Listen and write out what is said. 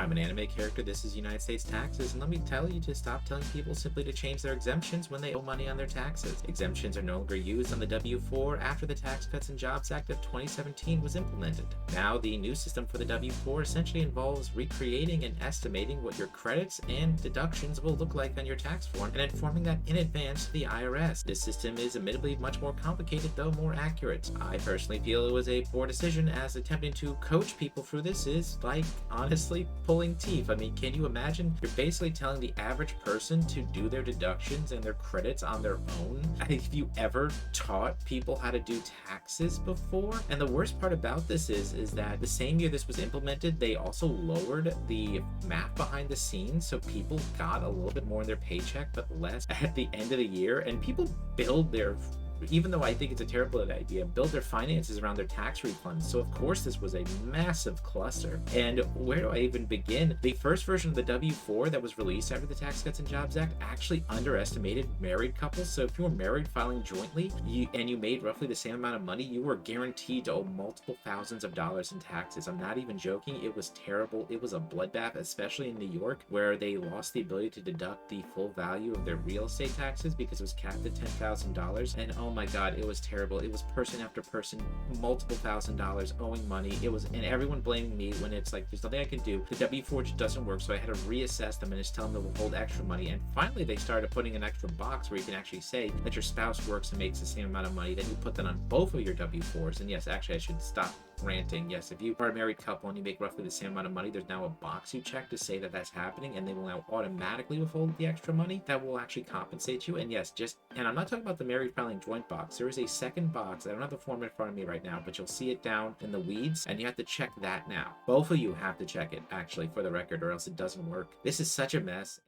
I'm an anime character. This is United States taxes, and let me tell you to stop telling people simply to change their exemptions when they owe money on their taxes. Exemptions are no longer used on the W-4 after the Tax Cuts and Jobs Act of 2017 was implemented. Now, the new system for the W-4 essentially involves recreating and estimating what your credits and deductions will look like on your tax form and informing that in advance to the IRS. This system is admittedly much more complicated, though more accurate. I personally feel it was a poor decision, as attempting to coach people through this is like honestly pulling teeth. I mean, can you imagine? You're basically telling the average person to do their deductions and their credits on their own. Have you ever taught people how to do taxes before? And the worst part about this is that the same year this was implemented, they also lowered the math behind the scenes, so people got a little bit more in their paycheck but less at the end of the year, and people build their, even though I think it's a terrible idea, build their finances around their tax refunds. So of course this was a massive cluster. And where do I even begin? The first version of the W-4 that was released after the Tax Cuts and Jobs Act actually underestimated married couples. So if you were married filing jointly and you made roughly the same amount of money, you were guaranteed to owe multiple thousands of dollars in taxes. I'm not even joking. It was terrible. It was a bloodbath, especially in New York, where they lost the ability to deduct the full value of their real estate taxes because it was capped at $10,000. And oh my God, it was terrible. It was person after person, multiple $1,000s owing money. It was, and everyone blaming me when it's like, there's nothing I can do. The W-4 just doesn't work. So I had to reassess them and just tell them to withhold extra money. And finally, they started putting an extra box where you can actually say that your spouse works and makes the same amount of money. Then you put that on both of your W-4s. And yes, actually, I should stop ranting. Yes, if you are a married couple and you make roughly the same amount of money, there's now a box you check to say that that's happening, and they will now automatically withhold the extra money that will actually compensate you. And yes, and I'm not talking about the married filing joint box. There is a second box. I don't have the form in front of me right now, but you'll see it down in the weeds, and you have to check that now. Both of you have to check it, actually, for the record, or else it doesn't work. This is such a mess.